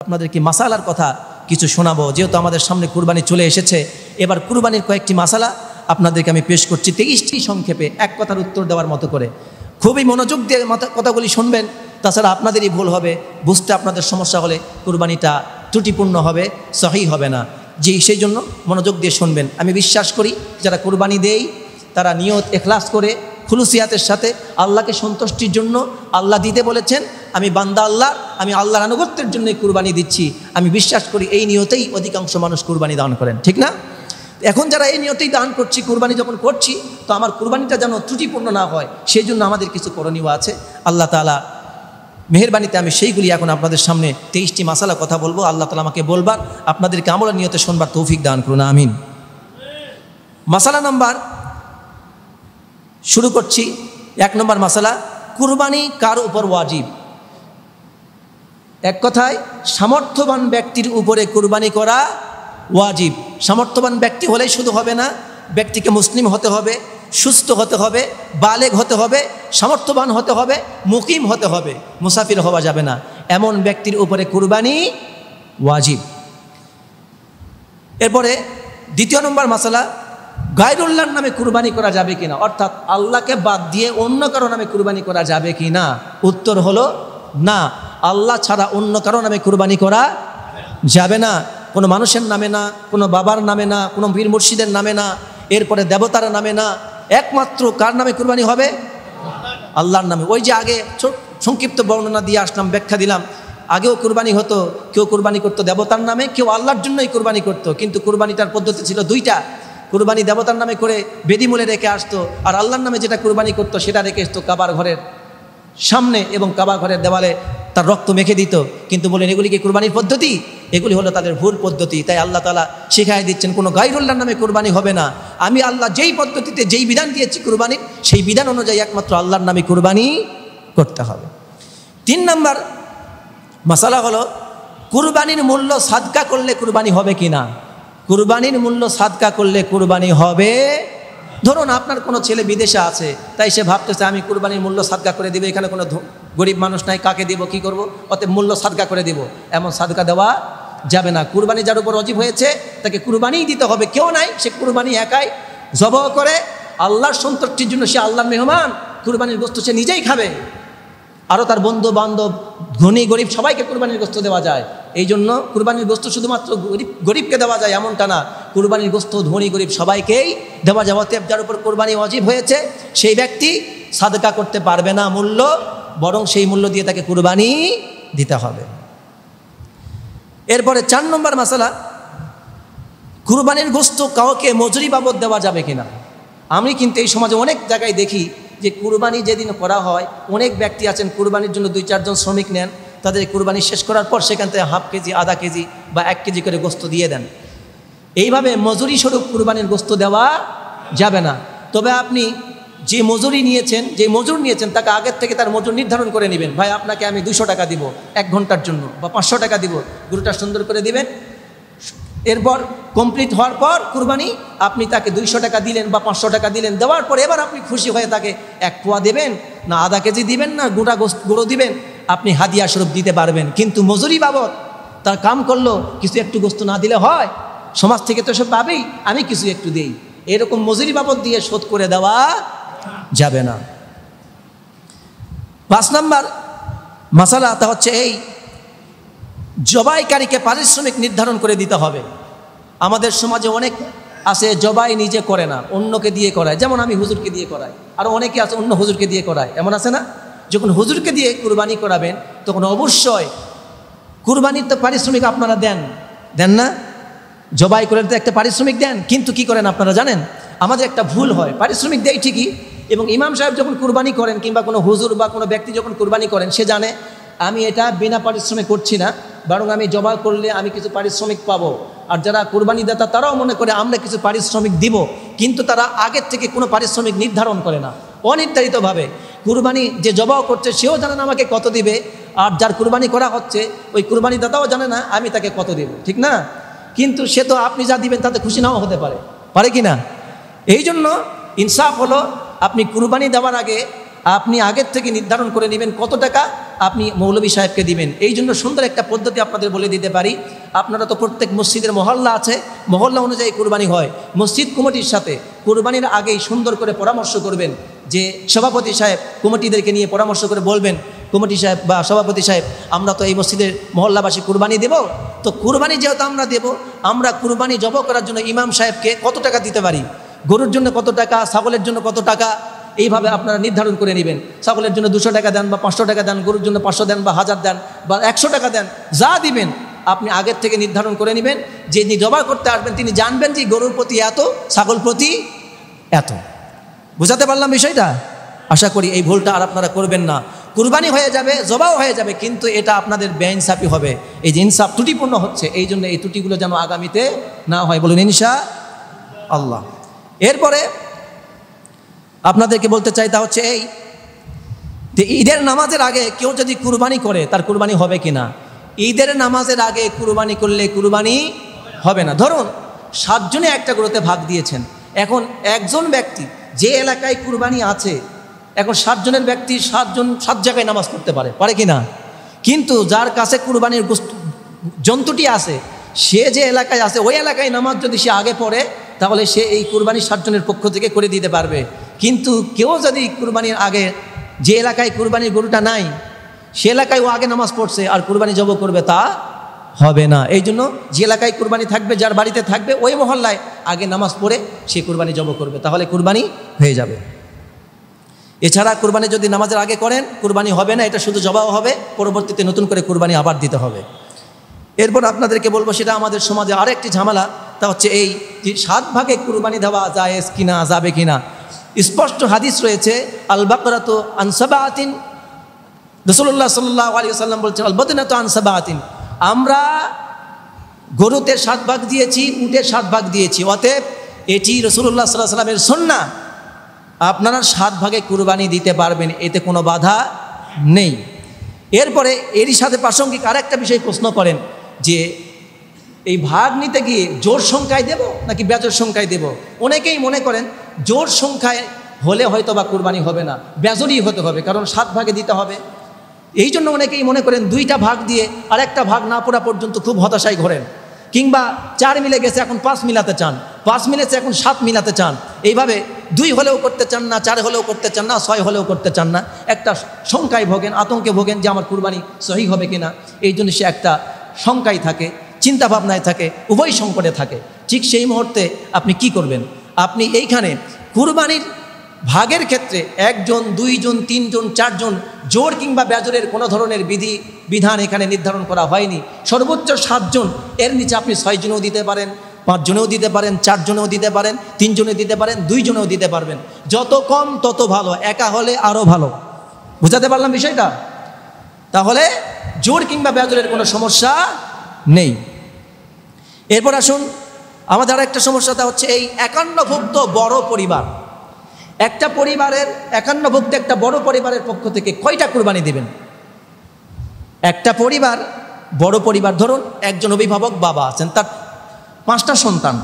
আপনাদেরকে মাসালার কথা কিছু শোনাবো, যেহেতু আমাদের সামনে কুরবানি চলে এসেছে। এবার কুরবানির কয়েকটি মাসালা আপনাদেরকে আমি পেশ করছি 23টি সংক্ষেপে, এক কথার উত্তর দেওয়ার মতো করে। খুবই মনোযোগ দিয়ে কথাগুলি শুনবেন, তাছাড়া আপনাদেরই ভুল হবে, বুঝতে আপনাদের সমস্যা হলে কুরবানিটা ত্রুটিপূর্ণ হবে, সহি হবে না। সেই জন্য মনোযোগ দিয়ে শুনবেন। আমি বিশ্বাস করি যারা কুরবানি দেয় তারা নিয়ত ইখলাস করে খুলুসিয়াতের সাথে আল্লাহকে সন্তুষ্টির জন্য, আল্লাহ দিতে বলেছেন, আমি বান্দা আল্লাহ, আমি আল্লাহর আনুগত্যের জন্যই কুরবানি দিচ্ছি। আমি বিশ্বাস করি এই নিয়তেই অধিকাংশ মানুষ কুরবানি দান করেন, ঠিক না? এখন যারা এই নিয়তেই দান করছি, কুরবানি যখন করছি, তো আমার কুরবানিটা যেন ত্রুটিপূর্ণ না হয়, সেই জন্য আমাদের কিছু করণীয় আছে। আল্লাহ তাআলা মেহেরবানিতে আমি সেইগুলি এখন আপনাদের সামনে 23টি মাসালা কথা বলবো। আল্লাহ তাআলা আমাকে বলবার, আপনাদেরকে আমলের নিয়তে শুনবার তৌফিক দান করুন, আমিন। মাসালা নাম্বার শুরু করছি। 1 নম্বর মাসালা, কুরবানি কার উপর ওয়াজিব? এক কথায় সামর্থ্যবান ব্যক্তির উপরে কুরবানি করা ওয়াজিব। সামর্থ্যবান ব্যক্তি হলেই শুধু হবে না, ব্যক্তিকে মুসলিম হতে হবে, সুস্থ হতে হবে, বালেগ হতে হবে, সামর্থ্যবান হতে হবে, মুকিম হতে হবে, মুসাফির হওয়া যাবে না। এমন ব্যক্তির উপরে কুরবানি ওয়াজিব। এরপরে 2 নম্বর মাসালা, গায়রুল্লাহর নামে কুরবানি করা যাবে কিনা, অর্থাৎ আল্লাহকে বাদ দিয়ে অন্য কারো নামে কুরবানি করা যাবে কিনা? উত্তর হলো না, আল্লাহ ছাড়া অন্য কারো নামে কুরবানি করা যাবে না। কোনো মানুষের নামে না, কোনো বাবার নামে না, কোনো পীর মুর্শিদের নামে না, এরপরে দেবতার নামে না, একমাত্র কার নামে কুরবানি হবে? আল্লাহর নামে। ওই যে আগে সংক্ষিপ্ত বর্ণনা দিয়ে আসলাম, ব্যাখ্যা দিলাম। আগেও কুরবানি হতো, কেউ কুরবানি করতো দেবতার নামে, কেউ আল্লাহর জন্যই কুরবানি করতো। কিন্তু কুরবানিটার পদ্ধতি ছিল 2টা। কুরবানি দেবতার নামে করে বেদিমূলে রেখে আসতো, আর আল্লাহর নামে যেটা কুরবানি করতো সেটা রেখে আসতো কাবার ঘরের সামনে এবং কাবা ঘরের দেওয়ালে তার রক্ত মেখে দিত। কিন্তু বলেন এগুলি কি কুরবানির পদ্ধতি? এগুলি হলো তাদের ভুল পদ্ধতি। তাই আল্লাহ তাআলা শিখাই দিচ্ছেন কোনো গায়রুল্লাহর নামে কুরবানি হবে না। আমি আল্লাহ যেই পদ্ধতিতে যেই বিধান দিয়েছি কুরবানির, সেই বিধান অনুযায়ী একমাত্র আল্লাহর নামে কুরবানি করতে হবে। 3 নম্বর মাসালা হলো, কুরবানির মূল্য সাদকা করলে কুরবানি হবে কিনা? কুরবানির মূল্য সাদকা করলে কুরবানি হবে। ধরুন আপনার কোনো ছেলে বিদেশে আছে, তাই সে ভাবতেছে আমি কুরবানির মূল্য সাদকা করে দিব, এখানে কোনো গরিব মানুষ নাই, কাকে দিব, কি করব, অতএব মূল্য সাদকা করে দিব। এমন সাদকা দেওয়া যাবে না। কুরবানি যার উপর ওয়াজিব হয়েছে তাকে কুরবানিই দিতে হবে। কেউ নাই, সে কুরবানি একাই জবাহ করে আল্লাহর সন্তুষ্টির জন্য, সে আল্লাহর মেহমান, কুরবানির গোশত সে নিজেই খাবে। আরও তার বন্ধু বান্ধব, ধনী গরিব সবাইকে কুরবানির গোশত দেওয়া যায়। এই জন্য কুরবানির গোশত শুধুমাত্র গরিবকে দেওয়া যায় এমনটা না, কুরবানির গোশত ধনী গরিব সবাইকেই দেওয়া যাবে। অতএব যার উপর কুরবানি ওয়াজিব হয়েছে সেই ব্যক্তি সাদকা করতে পারবে না মূল্য, বরং সেই মূল্য দিয়ে তাকে কুরবানি দিতে হবে। এরপরে 4 নম্বর মাসালা, কুরবানির গোশত কাউকে মজুরি বাবদ দেওয়া যাবে কিনা? আমি কিন্তু এই সমাজে অনেক জায়গায় দেখি যে কুরবানি যেদিন করা হয়, অনেক ব্যক্তি আছেন কুরবানির জন্য 2-4 জন শ্রমিক নেন, তাদের কুরবানি শেষ করার পর সেখান থেকে হাফ কেজি, আধা কেজি বা 1 কেজি করে গোশত দিয়ে দেন। এইভাবে মজুরি স্বরূপ কুরবানির গোশত দেওয়া যাবে না। তবে আপনি যে মজুরি নিয়েছেন, যে মজুর নিয়েছেন, তাকে আগের থেকে তার মজুর নির্ধারণ করে নেবেন। ভাই আপনাকে আমি 200 টাকা দিব 1 ঘন্টার জন্য, বা 500 টাকা দিব, গরুটা সুন্দর করে দিবেন। এরপর কমপ্লিট হওয়ার পর কুরবানি আপনি তাকে 200 টাকা দিলেন বা 500 টাকা দিলেন, দেওয়ার পর এবার আপনি খুশি হয়ে তাকে 1 পোয়া দেবেন, না আধা কেজি দিবেন, না গোটা গরু দিবেন, আপনি হাদিয়া স্বরূপ দিতে পারবেন। কিন্তু মজুরি বাবদ তার কাম করলো, কিছু একটু গোশত না দিলে হয়? সমাজ থেকে তো সব পাবেই, আমি কিছু একটু দেই, এরকম মজুরি বাবদ দিয়ে শোধ করে দেওয়া যাবে না। 5 নম্বর মাসালা তা হচ্ছে এই, জবাইকারীকে পারিশ্রমিক নির্ধারণ করে দিতে হবে। আমাদের সমাজে অনেক আছে জবাই নিজে করে না, অন্যকে দিয়ে করায়। যেমন আমি হুজুরকে দিয়ে করাই, আর অনেকে আছে অন্য হুজুরকে দিয়ে করায়, এমন আছে না? যখন হুজুরকে দিয়ে কুরবানি করাবেন তখন অবশ্যই কুরবানির তো পারিশ্রমিক আপনারা দেন না? জবাই করে তো একটা পারিশ্রমিক দেন, কিন্তু কি করেন আপনারা জানেন? আমাদের একটা ভুল হয়, পারিশ্রমিক দেয় ঠিকই, এবং ইমাম সাহেব যখন কুরবানি করেন কিংবা কোনো হুজুর বা কোনো ব্যক্তি যখন কুরবানি করেন, সে জানে আমি এটা বিনা পারিশ্রমিক করছি না, বরং আমি জবাই করলে আমি কিছু পারিশ্রমিক পাবো। আর যারা কুরবানি দাতা তারাও মনে করে আমরা কিছু পারিশ্রমিক দিব, কিন্তু তারা আগের থেকে কোনো পারিশ্রমিক নির্ধারণ করে না, অনির্ধারিতভাবে। কুরবানি যে জবাই করছে সেও জানে না আমাকে কত দিবে, আর যার কুরবানি করা হচ্ছে ওই কুরবানি দাতাও জানে না আমি তাকে কত দেব, ঠিক না? কিন্তু সে তো আপনি যা দিবেন তাতে খুশি নাও হতে পারে কি না? এই জন্য ইনসাফ হলো, আপনি কুরবানি দেওয়ার আগে আপনি আগের থেকে নির্ধারণ করে নেবেন কত টাকা আপনি মৌলভী সাহেবকে দিবেন। এই জন্য সুন্দর একটা পদ্ধতি আপনাদের বলে দিতে পারি। আপনারা তো প্রত্যেক মসজিদের মহল্লা আছে, মহল্লা অনুযায়ী কুরবানি হয়। মসজিদ কমিটির সাথে কুরবানির আগেই সুন্দর করে পরামর্শ করবেন, যে সভাপতি সাহেব কমিটিদেরকে নিয়ে পরামর্শ করে বলবেন, কমিটি সাহেব বা সভাপতি সাহেব, আমরা তো এই মসজিদের মহল্লাবাসী কুরবানি দেব, তো কুরবানি যেহেতু আমরা দেব, আমরা কুরবানি জব করার জন্য ইমাম সাহেবকে কত টাকা দিতে পারি, গরুর জন্য কত টাকা, ছাগলের জন্য কত টাকা, এইভাবে আপনারা নির্ধারণ করে নেবেন। ছাগলের জন্য 200 টাকা দেন বা 500 টাকা দেন, গরুর জন্য 500 দেন বা 1000 দেন বা 100 টাকা দেন, যা দিবেন আপনি আগের থেকে নির্ধারণ করে নেবেন। যে যিনি জবাই করতে আসবেন তিনি জানবেন যে গরুর প্রতি এত, ছাগল প্রতি এত। বুঝাতে পারলাম বিষয়টা? আশা করি এই ভুলটা আর আপনারা করবেন না। কুরবানি হয়ে যাবে, জবাও হয়ে যাবে, কিন্তু এটা আপনাদের বেইনসাফি হবে। এই যে ইনসাফ ত্রুটিপূর্ণ হচ্ছে, এই জন্য এই ত্রুটিগুলো যেন আগামীতে না হয়, বলুন ইনশাআল্লাহ। এরপরে আপনাদেরকে বলতে চাই তা হচ্ছে এই যে ঈদের নামাজের আগে কেউ যদি কুরবানি করে তার কুরবানি হবে কিনা। ঈদের নামাজের আগে কুরবানি করলে কুরবানি হবে না। ধরুন 7 জনে একটা গরুতে ভাগ দিয়েছেন, এখন একজন ব্যক্তি যে এলাকায় কুরবানি আছে, এখন 7 জনের ব্যক্তি 7 জন 7 জায়গায় নামাজ পড়তে পারে কিনা, কিন্তু যার কাছে কুরবানির জন্তুটি আছে সে যে এলাকায় আছে ওই এলাকায় নামাজ যদি সে আগে পড়ে তাহলে সে এই কুরবানি 7 জনের পক্ষ থেকে করে দিতে পারবে। কিন্তু কেউ যদি কুরবানির আগে যে এলাকায় কুরবানির গরুটা নাই সে এলাকায় ও আগে নামাজ পড়ছে আর কুরবানি জব করবে, তা হবে না। এই জন্য যে এলাকায় কুরবানি থাকবে, যার বাড়িতে থাকবে, ওই মহল্লায় আগে নামাজ পড়ে সে কুরবানি জব করবে, তাহলে কুরবানি হয়ে যাবে। এছাড়া কুরবানি যদি নামাজের আগে করেন কুরবানি হবে না, এটা শুধু জবাও হবে, পরবর্তীতে নতুন করে কুরবানি আবার দিতে হবে। এরপর আপনাদেরকে বলবো, সেটা আমাদের সমাজে আরেকটি ঝামেলা, তা হচ্ছে এই যে 7 ভাগে কুরবানি দেওয়া জায়েজ কিনা, যাবে কিনা। স্পষ্ট হাদিস রয়েছে, আল বাকরাতু আন সাবাতিন, রাসূলুল্লাহ সাল্লাল্লাহু আলাইহি ওয়াসাল্লাম বলছেন আল বাদনাতু আন সাবাতিন, আমরা গরুতে 7 ভাগ দিয়েছি, উটে 7 ভাগ দিয়েছি, অতএব এটি রাসূলুল্লাহ সাল্লাল্লাহু আলাইহি ওয়াসাল্লামের সুন্নাহ, আপনারা 7 ভাগে কুরবানি দিতে পারবেন, এতে কোনো বাধা নেই। এরপরে এরই সাথে প্রাসঙ্গিক আরেকটা বিষয় প্রশ্ন করেন যে এই ভাগ নিতে গিয়ে জোর সংখ্যায় দেব নাকি বেজোর সংখ্যায় দেব। অনেকেই মনে করেন জোর সংখ্যায় হলে হয়তো বা কুরবানি হবে না, বেজোরই হতে হবে, কারণ 7 ভাগে দিতে হবে। এই জন্য অনেকেই মনে করেন 2টা ভাগ দিয়ে আরেকটা ভাগ না পড়া পর্যন্ত খুব হতাশায় ঘোরেন, কিংবা 4 মিলে গেছে এখন 5 মিলাতে চান, 5 মিলেছে এখন 7 মিলাতে চান, এইভাবে 2 হলেও করতে চান না, 4 হলেও করতে চান না, 6 হলেও করতে চান না, একটা শঙ্কায় ভোগেন, আতঙ্কে ভোগেন যে আমার কুরবানি সহি হবে কিনা। এই জন্য সে একটা শঙ্কায় থাকে, চিন্তা ভাবনায় থাকে, উভয় সংকটে থাকে। ঠিক সেই মুহূর্তে আপনি কি করবেন? আপনি এইখানে কুরবানির ভাগের ক্ষেত্রে 1 জন, 2 জন, 3 জন, 4 জন, জোর কিংবা বেজোরের কোনো ধরনের বিধান এখানে নির্ধারণ করা হয়নি। সর্বোচ্চ 7 জন, এর নিচে আপনি 6 জনেও দিতে পারেন, 5 জনেও দিতে পারেন, 4 জনেও দিতে পারেন, 3 জনে দিতে পারেন, 2 জনেও দিতে পারবেন। যত কম তত ভালো, একা হলে আরও ভালো। বুঝাতে পারলাম বিষয়টা? তাহলে জোর কিংবা বেজোরের কোনো সমস্যা নেই। এরপর আসুন, আমাদের আরেকটা সমস্যাটা হচ্ছে এই একান্নভুক্ত বড় পরিবার। একটা পরিবারের একান্নভুক্ত একটা বড় পরিবারের পক্ষ থেকে কয়টা কুরবানি দেবেন? একটা পরিবার, বড় পরিবার, ধরুন একজন অভিভাবক বাবা আছেন, তার 5টা সন্তান,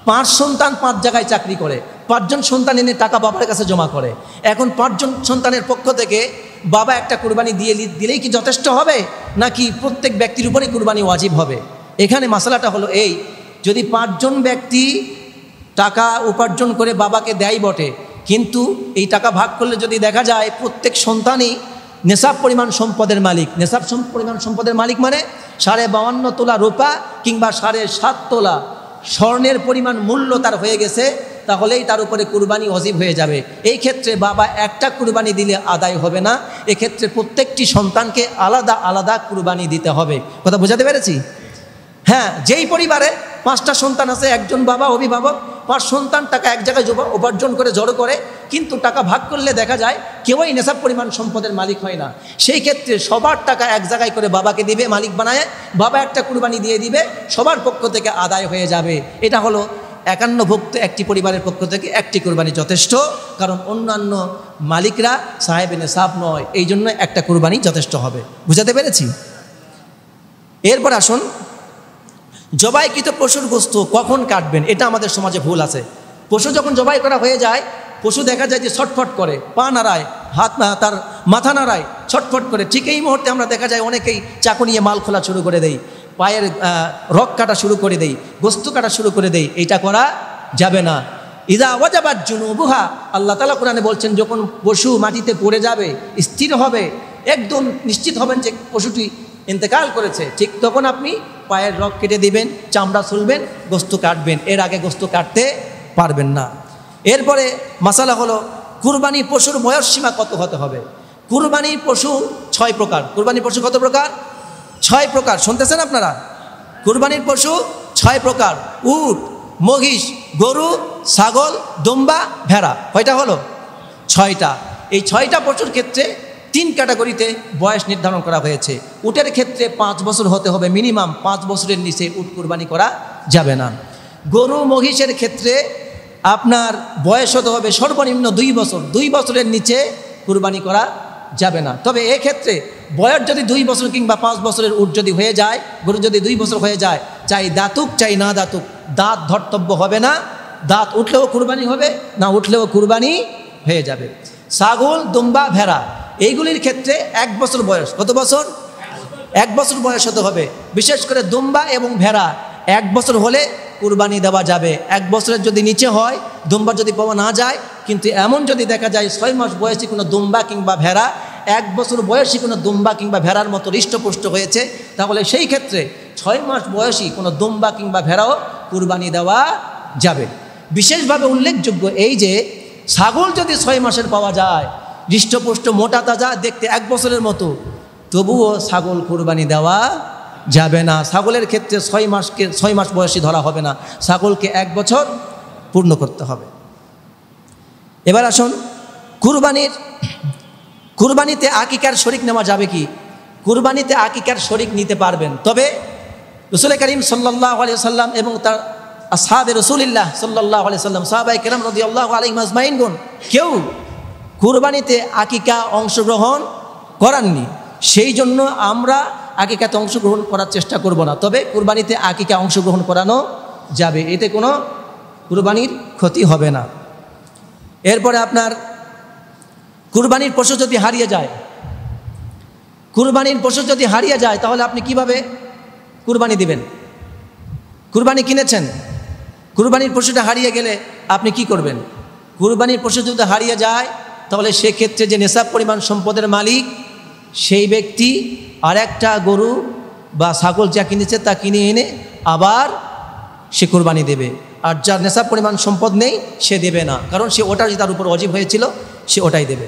5 সন্তান 5 জায়গায় চাকরি করে, 5 জন সন্তান এনে টাকা বাবার কাছে জমা করে। এখন 5 জন সন্তানের পক্ষ থেকে বাবা একটা কুরবানি দিলেই কি যথেষ্ট হবে, নাকি প্রত্যেক ব্যক্তির উপরে কুরবানি ওয়াজিব হবে? এখানে মাসালাটা হলো এই, যদি 5 জন ব্যক্তি টাকা উপার্জন করে বাবাকে দেয় বটে, কিন্তু এই টাকা ভাগ করলে যদি দেখা যায় প্রত্যেক সন্তানই নেশাব পরিমাণ সম্পদের মালিক। নেশাব পরিমাণ সম্পদের মালিক মানে 52.5 তোলা রূপা কিংবা 7.5 তোলা স্বর্ণের পরিমাণ মূল্য তার হয়ে গেছে, তাহলেই তার উপরে কুরবানি ওয়াজিব হয়ে যাবে। এই ক্ষেত্রে বাবা একটা কুরবানি দিলে আদায় হবে না, এক্ষেত্রে প্রত্যেকটি সন্তানকে আলাদা আলাদা কুরবানি দিতে হবে। কথা বোঝাতে পেরেছি? হ্যাঁ, যেই পরিবারে 5টা সন্তান আছে, একজন বাবা অভিভাবক, 5 সন্তান টাকা এক জায়গায় উপার্জন করে জড়ো করে, কিন্তু টাকা ভাগ করলে দেখা যায় কেউই নেশাব পরিমাণ সম্পদের মালিক হয় না। সেই ক্ষেত্রে সবার টাকা এক জায়গায় করে বাবাকে দিবে, মালিক বানায়, বাবা একটা কুরবানি দিয়ে দিবে, সবার পক্ষ থেকে আদায় হয়ে যাবে। এটা হলো একান্নভুক্ত একটি পরিবারের পক্ষ থেকে একটি কুরবানি যথেষ্ট, কারণ অন্যান্য মালিকরা সাহেবে নেশাব নয়, এই জন্য একটা কুরবানি যথেষ্ট হবে। বুঝাতে পেরেছি? এরপর আসুন, জবাইকৃত পশুর গোশত কখন কাটবেন, এটা আমাদের সমাজে ভুল আছে। পশু যখন জবাই করা হয়ে যায়, পশু দেখা যায় যে ছটফট করে, পা নাড়ায়, হাত তার মাথা নাড়ায়, ছটফট করে। ঠিক এই মুহূর্তে আমরা দেখা যায় অনেকেই চাকু নিয়ে মাল খোলা শুরু করে দেই, পায়ের রক কাটা শুরু করে দেই, গোস্ত কাটা শুরু করে দেই। এইটা করা যাবে না। ইদা ওয়াজাবাত জুনুবুহা, আল্লাহ তাআলা কোরআনে বলছেন যখন পশু মাটিতে পড়ে যাবে, স্থির হবে, একদম নিশ্চিত হবেন যে পশুটি ইন্তেকাল করেছে, ঠিক তখন আপনি পায়ের রক কেটে দিবেন, চামড়া ছুলবেন, গোস্ত কাটবেন। এর আগে গোস্ত কাটতে পারবেন না। এরপরে মাসালা হলো কুরবানি পশুর বয়স সীমা কত হতে হবে। কুরবানির পশু 6 প্রকার। কুরবানির পশু কত প্রকার? 6 প্রকার। শুনতেছেন আপনারা? কুরবানির পশু 6 প্রকার। উট, মহিষ, গরু, ছাগল, দুম্বা, ভেড়া। কয়টা হলো? 6টা। এই 6টা পশুর ক্ষেত্রে 3 ক্যাটাগরিতে বয়স নির্ধারণ করা হয়েছে। উটের ক্ষেত্রে 5 বছর হতে হবে মিনিমাম, 5 বছরের নিচে উট কুরবানি করা যাবে না। গরু মহিষের ক্ষেত্রে আপনার বয়স হতে হবে সর্বনিম্ন 2 বছর, 2 বছরের নিচে কুরবানি করা যাবে না। তবে এক্ষেত্রে বয়স যদি 2 বছর কিংবা 5 বছরের উট যদি হয়ে যায়, গরু যদি 2 বছর হয়ে যায়, চাই দাঁতুক চাই না দাঁতুক, দাঁত ধর্তব্য হবে না। দাঁত উঠলেও কুরবানি হবে, না উঠলেও কুরবানি হয়ে যাবে। ছাগল, দুম্বা, ভেড়া এইগুলির ক্ষেত্রে 1 বছর বয়স। কত বছর? 1 বছর বয়স হতে হবে। বিশেষ করে দুম্বা এবং ভেড়া 1 বছর হলে কুরবানি দেওয়া যাবে। 1 বছরের যদি নিচে হয়, দুম্বা যদি পাওয়া না যায়, কিন্তু এমন যদি দেখা যায় 6 মাস বয়সী কোনো দুম্বা কিংবা ভেড়া 1 বছর বয়সী কোনো দুম্বা কিংবা ভেড়ার মতো হৃষ্টপুষ্ট হয়েছে, তাহলে সেই ক্ষেত্রে 6 মাস বয়সী কোনো দুম্বা কিংবা ভেড়াও কুরবানি দেওয়া যাবে। বিশেষভাবে উল্লেখযোগ্য এই যে ছাগল যদি 6 মাসের পাওয়া যায়, হৃষ্টপুষ্ট মোটা তাজা দেখতে 1 বছরের মতো, তবুও ছাগল কুরবানি দেওয়া যাবে না। ছাগলের ক্ষেত্রে 6 মাস বয়সী ধরা হবে না, ছাগলকে 1 বছর পূর্ণ করতে হবে। এবার আসুন কুরবানিতে আকিকার শরিক নেওয়া যাবে কি? কুরবানিতে আকিকার শরিক নিতে পারবেন, তবে রাসূল করিম সাল্লাল্লাহু আলাইহি ওয়াসাল্লাম এবং তার আসহাবে রাসূলুল্লাহ সাল্লাল্লাহু আলাইহি ওয়াসাল্লাম, সাহাবায়ে কেরাম রাদিয়াল্লাহু আলাইহিম আজমাইনগণ কেউ কুরবানিতে আকিকা অংশগ্রহণ করাননি। সেই জন্য আমরা আকিকাতে অংশগ্রহণ করার চেষ্টা করব না। তবে কুরবানিতে আকিকা অংশগ্রহণ করানো যাবে, এতে কোনো কুরবানির ক্ষতি হবে না। এরপরে আপনার কুরবানির পশু যদি হারিয়ে যায়, তাহলে আপনি কিভাবে কুরবানি দিবেন? কুরবানি কিনেছেন, কুরবানির পশুটা হারিয়ে গেলে আপনি কি করবেন? কুরবানির পশু যদি হারিয়ে যায়, তাহলে সেক্ষেত্রে যে নেশাব পরিমাণ সম্পদের মালিক সেই ব্যক্তি আর একটা গরু বা ছাগল যা কিনেছে তা কিনে এনে আবার সে কুরবানি দেবে। আর যার নেশাব পরিমাণ সম্পদ নেই সে দেবে না, কারণ সে ওটা তার উপর ওয়াজিব হয়েছিল, সে ওটাই দেবে।